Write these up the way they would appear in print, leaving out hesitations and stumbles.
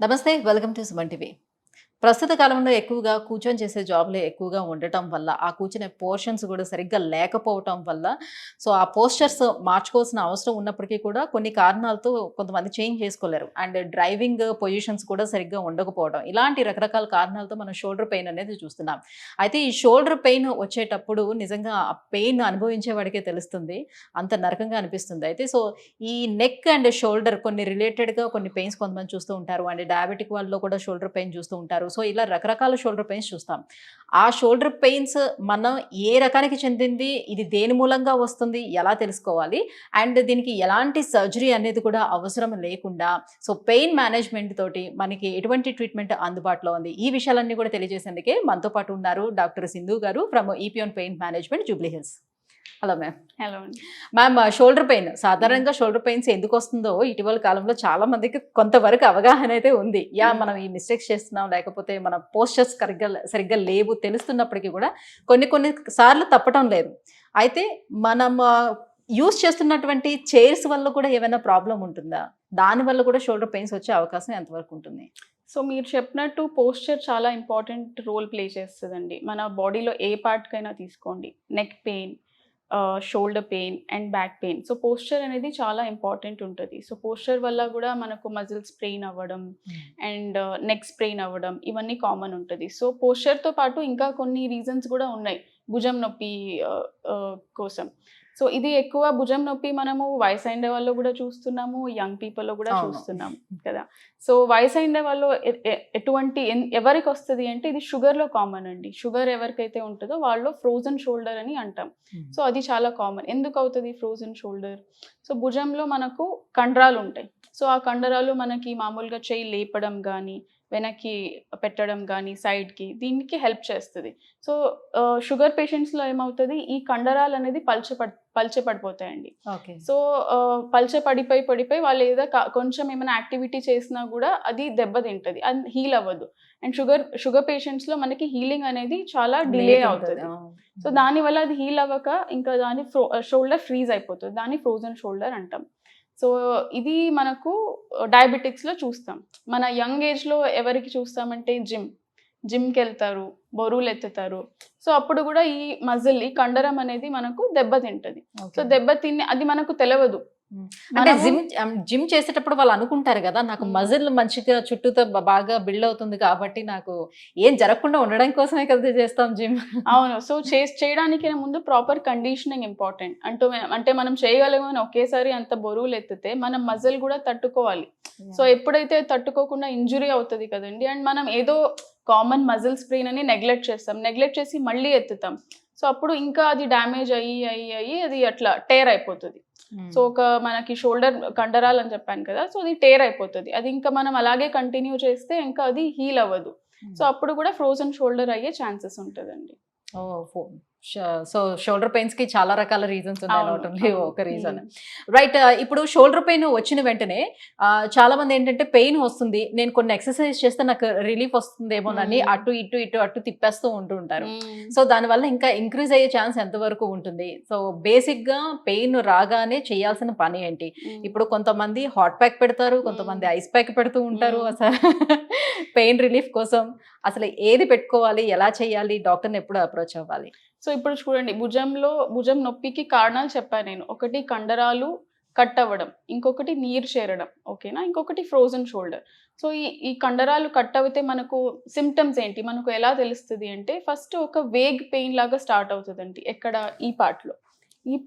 నమస్తే. Welcome to Suman TV. ప్రస్తుత కాలంలో ఎక్కువగా కూర్చొని చేసే జాబ్‌లే ఎక్కువగా ఉండటం వల్ల, ఆ కూర్చునే పోర్షన్స్ గూడా సరిగ్గా లేకపోవటం వల్ల, ఆ పోస్చర్స్ మార్చుకోవాల్సిన అవసరం ఉన్నప్పటికీ కూడా కొన్ని కారణాలతో కొంతమంది చేంజ్ చేసుకోలేరు. అండ్ డ్రైవింగ్ పొజిషన్స్ కూడా సరిగ్గా ఉండకపోవడం. ఇలాంటి రకరకాల కారణాలతో మనం షోల్డర్ పెయిన్ అనేది చూస్తున్నాం. అయితే ఈ షోల్డర్ పెయిన్ వచ్చేటప్పుడు నిజంగా ఆ పెయిన్ అనుభవించే వాడికే తెలుస్తుంది. అంత నరకంగా అనిపిస్తుంది. అయితే ఈ నెక్ అండ్ షోల్డర్ కొన్ని రిలేటెడ్‌గా కొన్ని పెయిన్స్ కొంతమంది చూస్తూ ఉంటారు. అండ్ డయాబెటిక్ వాళ్ళలో కూడా షోల్డర్ పెయిన్ చూస్తూ ఉంటారు. ఇలా రకరకాల షోల్డర్ పెయిన్స్ చూస్తాం. ఆ షోల్డర్ పెయిన్స్ మనం ఏ రకానికి చెందింది? ఇది దేని మూలంగా వస్తుంది? ఎలా తెలుసుకోవాలి? అండ్ దీనికి ఎలాంటి సర్జరీ అనేది కూడా అవసరం లేకుండా పెయిన్ మేనేజ్‌మెంట్ తోటి మనకి ఎటువంటి ట్రీట్మెంట్ అందుబాటులో ఉంది? ఈ విషయాలన్నీ కూడా తెలియజేసేందుకే మనతో పాటు ఉన్నారు doctor Sindhu garu from Epione pain management Jubilee Hills. Hello ma'am. Hello అండి. మ్యామ్, షోల్డర్ పెయిన్ సాధారణంగా షోల్డర్ పెయిన్స్ ఎందుకొస్తుందో ఇటీవల కాలంలో చాలా మందికి కొంతవరకు అవగాహన అయితే ఉంది. మనం ఈ మిస్టేక్స్ చేస్తున్నాం, లేకపోతే మన పోస్చర్స్ సరిగ్గా లేవు తెలుస్తున్నప్పటికీ కూడా కొన్ని కొన్ని సార్లు తప్పటం లేదు. అయితే మనం యూజ్ చేస్తున్నటువంటి చైర్స్ వల్ల కూడా ఏమైనా ప్రాబ్లమ్ ఉంటుందా? దానివల్ల కూడా షోల్డర్ పెయిన్స్ వచ్చే అవకాశం ఎంతవరకు ఉంటుంది? సో మీరు చెప్పినట్టు పోస్చర్ చాలా ఇంపార్టెంట్ రోల్ ప్లే చేస్తదండి. మన బాడీలో ఏ పార్ట్‌కైనా తీసుకోండి. Neck pain, shoulder pain and back pain. So posture అనేది చాలా ఇంపార్టెంట్ ఉంటది. సో పోస్చర్ వల్ల గూడా మనకు మజిల్ స్ట్రెయిన్ అవ్వడం అండ్ నెక్ స్ట్రెయిన్ అవ్వడం ఇవన్నీ కామన్ ఉంటది. సో పోస్చర్‌తో పాటు ఇంకా కొన్ని రీజన్స్ గూడా ఉన్నాయి. భుజం నొప్పి కోసం. సో ఇది ఎక్కువ భుజం నొప్పి మనము వయసైన వాళ్ళలో గూడా చూస్తున్నాము. యంగ్ పీపుల్‌లో గూడా అవును. చూస్తున్నాము కదా! సో వయసైన వాళ్ళు ఎటువంటి ఎవరికొస్తది అంటే ఇది షుగర్‌లో కామన్ అండి. షుగర్ ఎవరికైతే ఉంటదో వాళ్ళు ఫ్రోజన్ షోల్డర్ అని అంటాం. సో అది చాలా కామన్. ఎందుకవుతది ఫ్రోజన్ షోల్డర్? సో భుజంలో మనకు కండరాలుంటాయి. సో ఆ కండరాలు మనకి మామూలుగా చెయ్యి లేపడం గానీ, వెనక్కి పెట్టడం గానీ, సైడ్‌కి దీనికి హెల్ప్ చేస్తది. సో షుగర్ పేషెంట్స్‌లో ఏమవుతది ఈ కండరాలనేది పల్చపడిపోతాయండి. ఓకే. సో పల్చ పడిపోయి వాళ్ళు ఏదో కొంచెం ఏమైనా యాక్టివిటీ చేసినా గూడా అది దెబ్బతింటది. అది హీల్ అవ్వదు. అండ్ షుగర్ పేషెంట్స్‌లో మనకి హీలింగ్ అనేది చాలా డిలే అవుతది. సో దానివల్ల అది హీల్ అవ్వక ఇంకా దాని షోల్డర్ ఫ్రీజ్ అయిపోతది. దాన్ని ఫ్రోజన్ షోల్డర్ అంటాం. సో ఇది మనకు డయాబెటిక్స్‌లో చూస్తాం. మన యంగ్ ఏజ్‌లో ఎవరికి చూస్తామంటే జిమ్‌కెళ్తారు, బరువులెత్తుతారు. సో అప్పుడు గూడా ఈ కండరం అనేది మనకు దెబ్బతింటది. సో దెబ్బతిని అది మనకు తెలవదు. అంటే జిమ్ చేసేటప్పుడు వాళ్ళు అనుకుంటారు గదా! నాకు మజిల్ మంచిగా చుట్టూతో బాగా బిల్డ్ అవుతుంది కాబట్టి నాకు ఏం జరగకుండా ఉండడం కోసమే కదా చేస్తాం జిమ్. అవును. సో చేయడానికి ముందు ప్రాపర్ కండిషనింగ్ ఇంపార్టెంట్. అంటే మనం చేయగలమని ఒకేసారి అంత బరువులెత్తితే మన మజిల్ గూడా తట్టుకోవాలి. సో ఎప్పుడైతే తట్టుకోకుండా ఇంజ్యూరీ అవుతది కదండీ! అండ్ మనం ఏదో కామన్ మజిల్ స్ప్రెయిన్ అని నెగ్లెక్ట్ చేస్తాం. నెగ్లెక్ట్ చేసి మళ్ళీ ఎత్తుతాం. సో అప్పుడు ఇంకా అది డ్యామేజ్ అయ్యి అది అట్లా టేర్ అయిపోతది. సో మనకి షోల్డర్ కండరాలు అని చెప్పాను కదా! సో అది టేర్ అయిపోతది. అది ఇంకా మనం అలాగే కంటిన్యూ చేస్తే ఇంకా అది హీల్ అవ్వదు. సో అప్పుడు కూడా ఫ్రోజన్ షోల్డర్ అయ్యే ఛాన్సెస్ ఉంటదండి. ఓహ్! షోల్డర్ పెయిన్స్‌కి చాలా రకాల రీజన్స్ ఉన్నాయి. నాట్ ఓన్లీ ఒక రీజన్. హ్మ్. రైట్. ఇప్పుడు షోల్డర్ పెయిన్ వచ్చిన వెంటనే చాలామంది ఏంటంటే పెయిన్ వస్తుంది, నేను కొన్ని ఎక్సర్‌సైజ్ చేస్తే నాకు రిలీఫ్ వస్తుందేమోనని అటు తిప్పేస్తూ ఉంటూ ఉంటారు. దానివల్ల ఇంకా ఇంక్రీజ్ అయ్యే ఛాన్స్ ఎంతవరకు ఉంటుంది? బేసిక్‌గా పెయిన్ రాగానే చేయాల్సిన పని ఏంటి? ఇప్పుడు కొంతమంది హాట్ ప్యాక్ పెడతారు, కొంతమంది ఐస్ ప్యాక్ పెడుతూ ఉంటారు. పెయిన్ రిలీఫ్ కోసం అసలు ఏది పెట్టుకోవాలి? ఎలా చేయాలి? డాక్టర్‌ని ఎప్పుడు అప్రోచ్ అవ్వాలి? సో ఇప్పుడు చూడండి భుజం నొప్పికి కారణాలు చెప్పాను నేను. ఒకటి కండరాలు కట్ అవ్వడం, ఇంకొకటి నీరు చేరడం. ఓకేనా? ఇంకొకటి ఫ్రోజన్ షోల్డర్. సో ఈ కండరాలు కట్ అవుతే మనకు సింప్టమ్స్ ఏంటి? మనకు ఎలా తెలుస్తది అంటే ఫస్ట్ ఒక వేగ్ పెయిన్ లాగా స్టార్ట్ అవుతదండి. ఎక్కడ? ఈ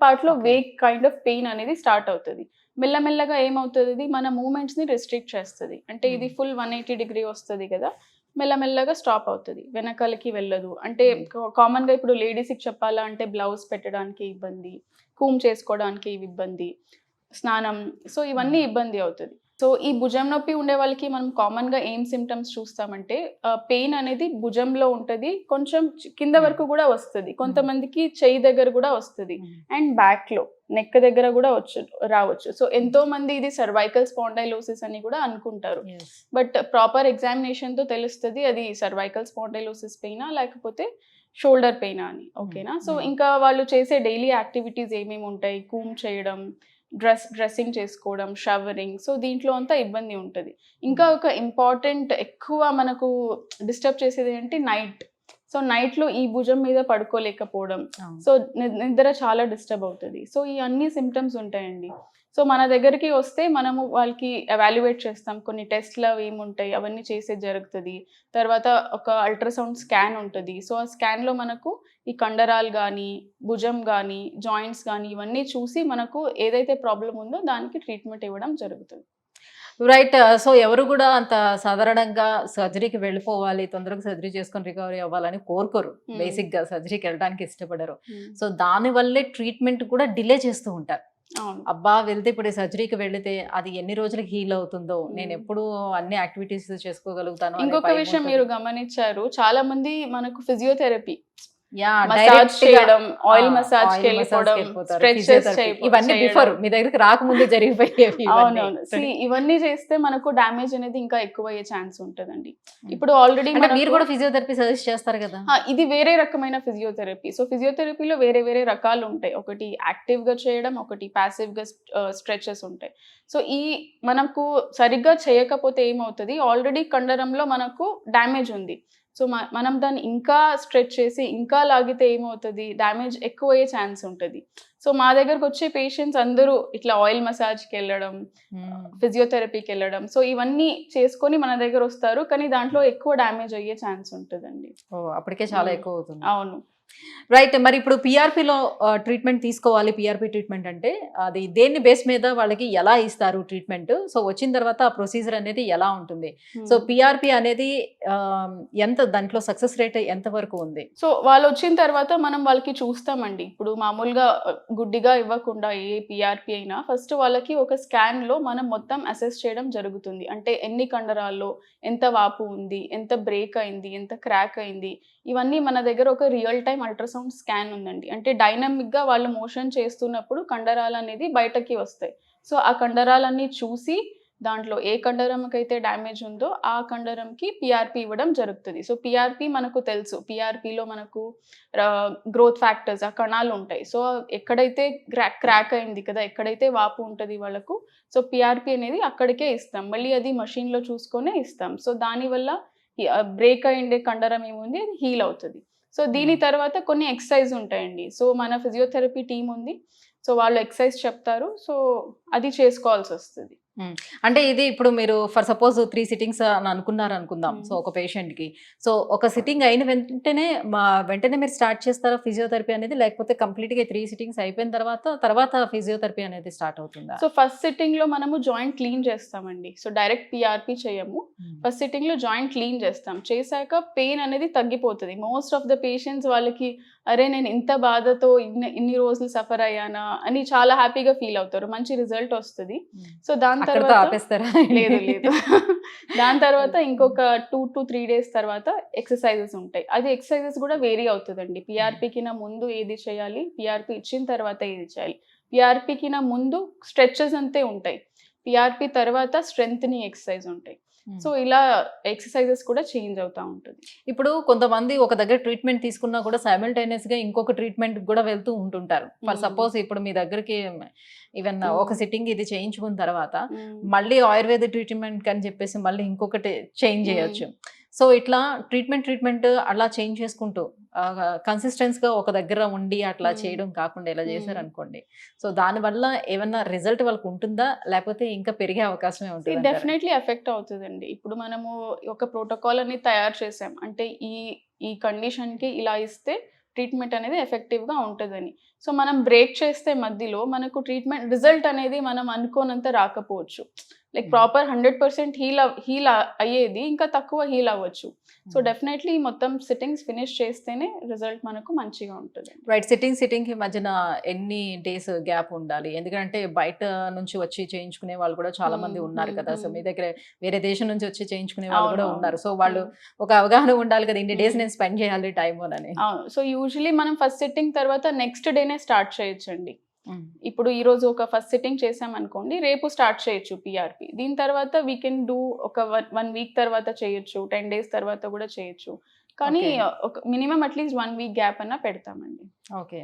పార్ట్‌లో వేగ్ కైండ్ ఆఫ్ పెయిన్ అనేది స్టార్ట్ అవుతది. మెల్లమెల్లగా ఏమవుతది మన మూవ్‌మెంట్స్‌ని రెస్ట్రిక్ట్ చేస్తది. అంటే ఇది ఫుల్ 180 డిగ్రీ వస్తది కదా! మెల్లమెల్లగా స్టాప్ అవుతది. వెనకాలకి వెళ్ళదు. అంటే కామన్‌గా ఇప్పుడు లేడీస్‌కి చెప్పాలా అంటే బ్లౌజ్ పెట్టడానికి ఇబ్బంది, కూమ్ చేసుకోవడానికి ఇబ్బంది, స్నానం సో ఇవన్నీ ఇబ్బంది అవుతది. సో ఈ భుజం నొప్పి ఉండే వాళ్ళకి మనం కామన్‌గా ఏం సింప్టమ్స్ చూస్తామంటే పెయిన్ అనేది భుజంలో ఉంటది. కొంచెం కింద వరకు గూడా వస్తది. కొంతమందికి చెయ్యి దగ్గర గూడా వస్తది. అండ్ బ్యాక్‌లో నెక్ దగ్గర గూడా రావచ్చు. సో ఎంతోమంది ఇది సర్వైకల్ స్పాండైలోసిస్ అని గూడా అనుకుంటారు. బట్ ప్రాపర్ ఎగ్జామినేషన్‌తో తెలుస్తది అది సర్వైకల్ స్పాండైలోసిస్ పెయినా లేకపోతే షోల్డర్ పెయినా అని. ఓకేనా? సో ఇంకా వాళ్ళు చేసే డైలీ యాక్టివిటీస్ ఏమేమి ఉంటాయి? కూమ్ చేయడం, డ్రెస్సింగ్ చేసుకోవడం, షవరింగ్, సో దీంట్లో అంతా ఇబ్బంది ఉంటుంది. ఇంకా ఒక ఇంపార్టెంట్ ఎక్కువ మనకు డిస్టర్బ్ చేసేది ఏంటి, నైట్. సో నైట్లో ఈ భుజం మీద పడుకోలేకపోవడం, సో నిద్ర చాలా డిస్టర్బ్ అవుతుంది. సో ఈ అన్ని సిమ్టమ్స్ ఉంటాయండి. సో మన దగ్గరికి వస్తే మనము వాళ్ళకి ఎవాల్యుయేట్ చేస్తాం, కొన్ని టెస్ట్లు అవి ఏముంటాయి అవన్నీ చేసేది జరుగుతుంది. తర్వాత ఒక అల్ట్రాసౌండ్ స్కాన్ ఉంటుంది. సో ఆ స్కాన్లో మనకు ఈ కండరాలు కానీ, భుజం కానీ, జాయింట్స్ కానీ ఇవన్నీ చూసి మనకు ఏదైతే ప్రాబ్లం ఉందో దానికి ట్రీట్మెంట్ ఇవ్వడం జరుగుతుంది. రైట్. సో ఎవరు కూడా అంత సాధారణంగా సర్జరీకి వెళ్ళిపోవాలి, తొందరగా సర్జరీ చేసుకొని రికవరీ అవ్వాలని కోరుకోరు. బేసిక్గా సర్జరీకి వెళ్ళడానికి ఇష్టపడరు. సో దానివల్లే ట్రీట్మెంట్ కూడా డిలే చేస్తూ ఉంటారు. అబ్బా వెళ్తే ఇప్పుడు సర్జరీకి వెళితే అది ఎన్ని రోజులకి హీల్ అవుతుందో, నేను ఎప్పుడు అన్ని యాక్టివిటీస్ చేసుకోగలుగుతాను. ఇంకొక విషయం మీరు గమనించారు, చాలా మంది మనకు ఫిజియోథెరపీ మసాజ్ చేయడం, ఆయిల్ మసాజ్ ఇవన్నీ బిఫోర్ మీ దగ్గరికి రాకముందే జరిగిపోయేవి. అవునవును. ఇవన్నీ చేస్తే మనకు డ్యామేజ్ అనేది ఇంకా ఎక్కువ అయ్యే ఛాన్స్ ఉంటదండి. ఇప్పుడు ఆల్రెడీ మీరు కూడా ఫిజియోథెరపీ సజెస్ట్ చేస్తారు కదా. ఇది వేరే రకమైన ఫిజియోథెరపీ. సో ఫిజియోథెరపీలో వేరే వేరే రకాలు ఉంటాయి. ఒకటి యాక్టివ్ గా చేయడం, ఒకటి ప్యాసివ్ గా స్ట్రెచెస్ ఉంటాయి. సో ఈ మనకు సరిగ్గా చేయకపోతే ఏమవుతుంది, ఆల్రెడీ కండరంలో మనకు డ్యామేజ్ ఉంది. సో మనం దాన్ని ఇంకా స్ట్రెచ్ చేసి ఇంకా లాగితే ఏమవుతుంది, డ్యామేజ్ ఎక్కువ అయ్యే ఛాన్స్ ఉంటుంది. సో మా దగ్గరకు వచ్చే పేషెంట్స్ అందరూ ఇట్లా ఆయిల్ మసాజ్కి వెళ్ళడం, ఫిజియోథెరపీకి వెళ్ళడం, సో ఇవన్నీ చేసుకొని మన దగ్గర వస్తారు. కానీ దాంట్లో ఎక్కువ డ్యామేజ్ అయ్యే ఛాన్స్ ఉంటుందండి. అప్పటికే చాలా ఎక్కువ అవుతుంది. అవును. రైట్. మరి ఇప్పుడు పిఆర్పిలో ట్రీట్మెంట్ తీసుకోవాలి. పిఆర్పి ట్రీట్మెంట్ అంటే అది దేన్ని బేస్ మీద వాళ్ళకి ఎలా ఇస్తారు ట్రీట్మెంట్? సో వచ్చిన తర్వాత ఆ ప్రొసీజర్ అనేది ఎలా ఉంటుంది? సో పిఆర్పి అనేది ఎంత, దాంట్లో సక్సెస్ రేట్ ఎంత వరకు ఉంది? సో వాళ్ళు వచ్చిన తర్వాత మనం వాళ్ళకి చూస్తామండి. ఇప్పుడు మామూలుగా గుడ్డిగా ఇవ్వకుండా ఏ పిఆర్పి అయినా ఫస్ట్ వాళ్ళకి ఒక స్కాన్ లో మనం మొత్తం అసెస్ చేయడం జరుగుతుంది. అంటే ఎన్ని కండరాల్లో ఎంత వాపు ఉంది, ఎంత బ్రేక్ అయింది, ఎంత క్రాక్ అయింది, ఇవన్నీ మన దగ్గర ఒక రియల్ టైం అల్ట్రాసౌండ్ స్కాన్ ఉందండి. అంటే డైనమిక్ గా వాళ్ళు మోషన్ చేస్తున్నప్పుడు కండరాలు అనేది బయటకి వస్తాయి. సో ఆ కండరాలన్నీ చూసి దాంట్లో ఏ కండరంకి అయితే డ్యామేజ్ ఉందో ఆ కండరంకి పిఆర్పి ఇవ్వడం జరుగుతుంది. సో పిఆర్పి మనకు తెలుసు, పిఆర్పిలో మనకు గ్రోత్ ఫ్యాక్టర్స్, ఆ కణాలు ఉంటాయి. సో ఎక్కడైతే క్రాక్ అయింది కదా, ఎక్కడైతే వాపు ఉంటుంది వాళ్ళకు, సో పిఆర్పి అనేది అక్కడికే ఇస్తాం. మళ్ళీ అది మషిన్లో చూసుకొనే ఇస్తాం. సో దానివల్ల బ్రేక్ అయ్యిండే కండరం ఏముంది అది హీల్ అవుతుంది. సో దీని తర్వాత కొన్ని ఎక్సర్సైజ్ ఉంటాయండి. సో మన ఫిజియోథెరపీ టీం ఉంది. సో వాళ్ళు ఎక్సర్సైజ్ చెప్తారు. సో అది చేసుకోవాల్సి వస్తుంది. అంటే ఇది ఇప్పుడు మీరు ఫర్ సపోజ్ 3 సిట్టింగ్స్ అని అనుకుందాం. సో ఒక పేషెంట్ కి, సో ఒక సిట్టింగ్ అయిన వెంటనే మీరు స్టార్ట్ చేస్తారా ఫిజియోథెరపీ అనేది, లేకపోతే కంప్లీట్ గా 3 సిట్టింగ్స్ అయిపోయిన తర్వాత ఫిజియోథెరపీ అనేది స్టార్ట్ అవుతుందా? సో ఫస్ట్ సిట్టింగ్ లో మనము జాయింట్ క్లీన్ చేస్తామండి. సో డైరెక్ట్ పిఆర్పి చేయము. ఫస్ట్ సిట్టింగ్ లో జాయింట్ క్లీన్ చేస్తాం. చేశాక పెయిన్ అనేది తగ్గిపోతుంది. మోస్ట్ ఆఫ్ ద పేషెంట్స్ వాళ్ళకి అరే నేను ఇంత బాధతో ఇన్ని రోజులు సఫర్ అయ్యానా అని చాలా హ్యాపీగా ఫీల్ అవుతారు. మంచి రిజల్ట్ వస్తుంది. సో దాని తర్వాత లేదు దాని తర్వాత ఇంకొక 2 to 3 days తర్వాత ఎక్సర్సైజెస్ ఉంటాయి. అది ఎక్సర్సైజెస్ కూడా వేరీ అవుతుందండి. పిఆర్పికి ముందు ఏది చేయాలి, పిఆర్పి ఇచ్చిన తర్వాత ఏది చేయాలి. పిఆర్పికి ముందు స్ట్రెచెస్ అంతే ఉంటాయి, పిఆర్పి తర్వాత స్ట్రెంగ్త్నింగ్ ఎక్సర్సైజ్ ఉంటాయి. సో ఇలా ఎక్సర్సైజెస్ కూడా చేంజ్ అవుతా ఉంటుంది. ఇప్పుడు కొంతమంది ఒక దగ్గర ట్రీట్మెంట్ తీసుకున్నా కూడా సైమల్టేనియస్ గా ఇంకొక ట్రీట్మెంట్ కూడా వెళ్తూ ఉంటుంటారు. ఫర్ సపోజ్ ఇప్పుడు మీ దగ్గరికి ఈవెన్ ఒక సిట్టింగ్ ఇది చేయించుకున్న తర్వాత మళ్ళీ ఆయుర్వేద ట్రీట్మెంట్ అని చెప్పేసి మళ్ళీ ఇంకొకటి చేంజ్ చేయొచ్చు. సో ఇట్లా ట్రీట్మెంట్ అలా చేంజ్ చేసుకుంటూ కన్సిస్టెన్స్ గా ఒక దగ్గర ఉండి అట్లా చేయడం కాకుండా ఇలా చేశారు అనుకోండి, సో దానివల్ల ఏమన్నా రిజల్ట్ వాళ్ళకి ఉంటుందా, లేకపోతే ఇంకా పెరిగే అవకాశమే ఉంటుంది? డెఫినెట్లీ ఎఫెక్ట్ అవుతుందండి. ఇప్పుడు మనము ఒక ప్రోటోకాల్ అని తయారు చేసాం, అంటే ఈ కండిషన్ కి ఇలా ఇస్తే ట్రీట్మెంట్ అనేది ఎఫెక్టివ్ గా ఉంటుందని. సో మనం బ్రేక్ చేస్తే మధ్యలో మనకు ట్రీట్మెంట్ రిజల్ట్ అనేది మనం అనుకోనంత రాకపోవచ్చు. లైక్ ప్రాపర్ 100% హీల్ అయ్యేది ఇంకా తక్కువ హీల్ అవ్వచ్చు. సో డెఫినెట్లీ మొత్తం సిట్టింగ్స్ ఫినిష్ చేస్తేనే రిజల్ట్ మనకు మంచిగా ఉంటుంది. రైట్. సిట్టింగ్ కి మధ్యన ఎన్ని డేస్ గ్యాప్ ఉండాలి? ఎందుకంటే బయట నుంచి వచ్చి చేయించుకునే వాళ్ళు కూడా చాలా మంది ఉన్నారు కదా. సో మీ దగ్గర వేరే దేశం నుంచి వచ్చి చేయించుకునే వాళ్ళు కూడా ఉన్నారు. సో వాళ్ళు ఒక అవగాహన ఉండాలి కదా, ఇన్ని డేస్ నేను స్పెండ్ చేయాలి టైం అని. అవును. సో యూజువలీ మనం ఫస్ట్ సిట్టింగ్ తర్వాత నెక్స్ట్ డేనే స్టార్ట్ చేయొచ్చండి. ఇప్పుడు ఈ రోజు ఒక ఫస్ట్ సిట్టింగ్ చేసాం అనుకోండి, రేపు స్టార్ట్ చేయొచ్చు పిఆర్పి. దీని తర్వాత వీ కెన్ డూ ఒక 1 week తర్వాత చేయొచ్చు, 10 days తర్వాత కూడా చేయొచ్చు. కానీ Okay. ఒక మినిమం అట్లీస్ట్ 1 వీక్ గ్యాప్ అన్నా పెడతామండి. ఓకే.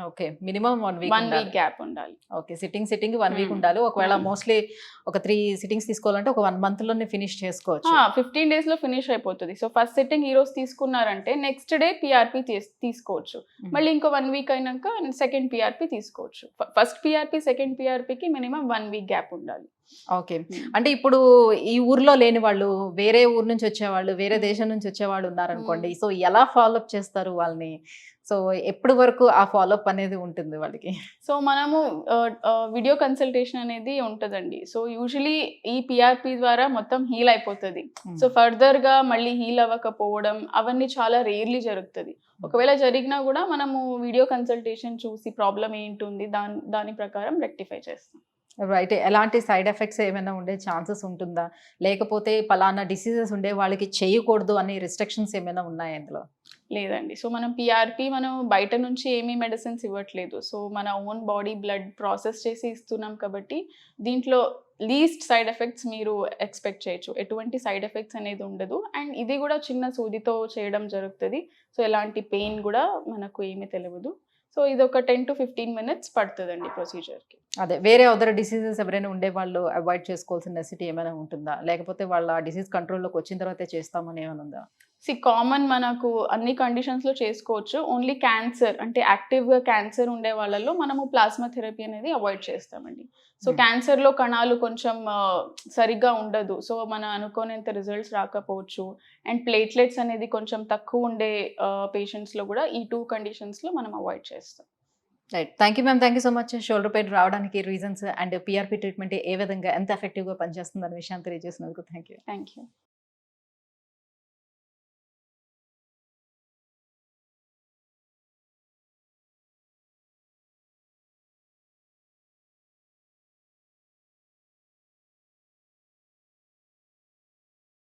ఓకే. మినిమం 1 వీక్ 1 ఉండాలి. వీక్ గ్యాప్ ఉండాలి. ఓకే. Sitting 1 week Hmm. ఉండాలి. ఒకవేళ Hmm. మోస్ట్‌లీ ఒక 3 సిట్టింగ్స్ తీసుకోవాలంటే ఒక 1 మంత్‌లోనే ఫినిష్ చేసుకోవచ్చు. 15 డేస్‌లో ఫినిష్ అయిపోతది. సో ఫస్ట్ సిట్టింగ్ ఈ రోజు తీసుకున్నారంటే నెక్స్ట్ డే పీఆర్‌పీ తీసుకోవచ్చు. మళ్ళీ ఇంకో 1 వీక్ అయినాక సెకండ్ పీఆర్‌పీ తీసుకోవచ్చు. ఫస్ట్ పీఆర్‌పీ, సెకండ్ పీఆర్‌పీకి మినిమం 1 వీక్ గ్యాప్ ఉండాలి. ఓకే. అంటే ఇప్పుడు ఈ ఊర్లో లేని వాళ్ళు, వేరే ఊరు నుంచి వచ్చేవాళ్ళు, వేరే దేశం నుంచి వచ్చేవాళ్ళు ఉన్నారనుకోండి. సో ఎలా ఫాలో అప్ చేస్తారు వాళ్ళని? సో ఎప్పటి వరకు ఆ ఫాలో అప్ అనేది ఉంటుంది వాళ్ళకి? సో మనము వీడియో కన్సల్టేషన్ అనేది ఉంటదండి. సో యూజువల్లీ ఈ పీఆర్‌పీ ద్వారా మొత్తం హీల్ అయిపోతది. సో ఫర్దర్‌గా మళ్ళీ హీల్ అవ్వకపోవడం అవన్నీ చాలా రేర్‌లీ జరుగుతది. ఒకవేళ జరిగినా కూడా మనము వీడియో కన్సల్టేషన్ చూసి ప్రాబ్లమ్ ఏంటుంది దాని ప్రకారం రెక్టిఫై చేస్తాం. రైట్. ఎలాంటి సైడ్ ఎఫెక్ట్స్ ఏమైనా ఉండే ఛాన్సెస్ ఉంటుందా? లేకపోతే పలానా డిసీజెస్ ఉండే వాళ్ళకి చేయకూడదు అని రిస్ట్రిక్షన్స్ ఏమైనా ఉన్నాయా ఇందులో? లేదండి. సో మనం పీఆర్‌పీ మనం బయట నుంచి ఏమీ మెడిసిన్స్ ఇవ్వట్లేదు. సో మన ఓన్ బాడీ బ్లడ్ ప్రాసెస్ చేసి ఇస్తున్నాం కాబట్టి దీంట్లో లీస్ట్ సైడ్ ఎఫెక్ట్స్ మీరు ఎక్స్‌పెక్ట్ చేయొచ్చు. ఎటువంటి సైడ్ ఎఫెక్ట్స్ అనేది ఉండదు. అండ్ ఇది కూడా చిన్న సూదితో చేయడం జరుగుతది. సో ఎలాంటి పెయిన్ కూడా మనకు ఏమీ తెలవదు. సో ఇదొక 10-15 మినిట్స్ పడుతదండి ప్రొసీజర్‌కి. అదే వేరే అదర్ డిసీజెస్ ఎవరైనా ఉండేవాళ్ళు అవాయిడ్ చేసుకోవాల్సిన నెసెసిటీ ఏమైనా ఉంటుందా? లేకపోతే వాళ్ళ డిసీజ్ కంట్రోల్‌లోకి వచ్చిన తర్వాతే చేస్తామని ఏమైనా ఉందా? కామన్ మనకు అన్ని కండిషన్స్‌లో చేసుకోవచ్చు. ఓన్లీ క్యాన్సర్ అంటే యాక్టివ్‌గా క్యాన్సర్ ఉండే వాళ్ళలో మనము ప్లాస్మా థెరపీ అనేది అవాయిడ్ చేస్తామండి. సో క్యాన్సర్‌లో కణాలు కొంచెం సరిగ్గా ఉండదు. సో మన అనుకోనంత రిజల్ట్స్ రాకపోవచ్చు. అండ్ ప్లేట్లెట్స్ అనేది కొంచెం తక్కువ ఉండే పేషెంట్స్‌లో కూడా ఈ 2 కండిషన్స్‌లో మనం అవాయిడ్ చేస్తాం. Right. Thank you ma'am. Thank you so much. Shoulder pain రావడానికి రీజన్స్ అండ్ పీఆర్‌పీ ట్రీట్మెంట్ ఏ విధంగా ఎంత ఎఫెక్టివ్‌గా పనిచేస్తుందనే విషయాన్ని తెలియజేసినందుకు థ్యాంక్ యూ. Thank you.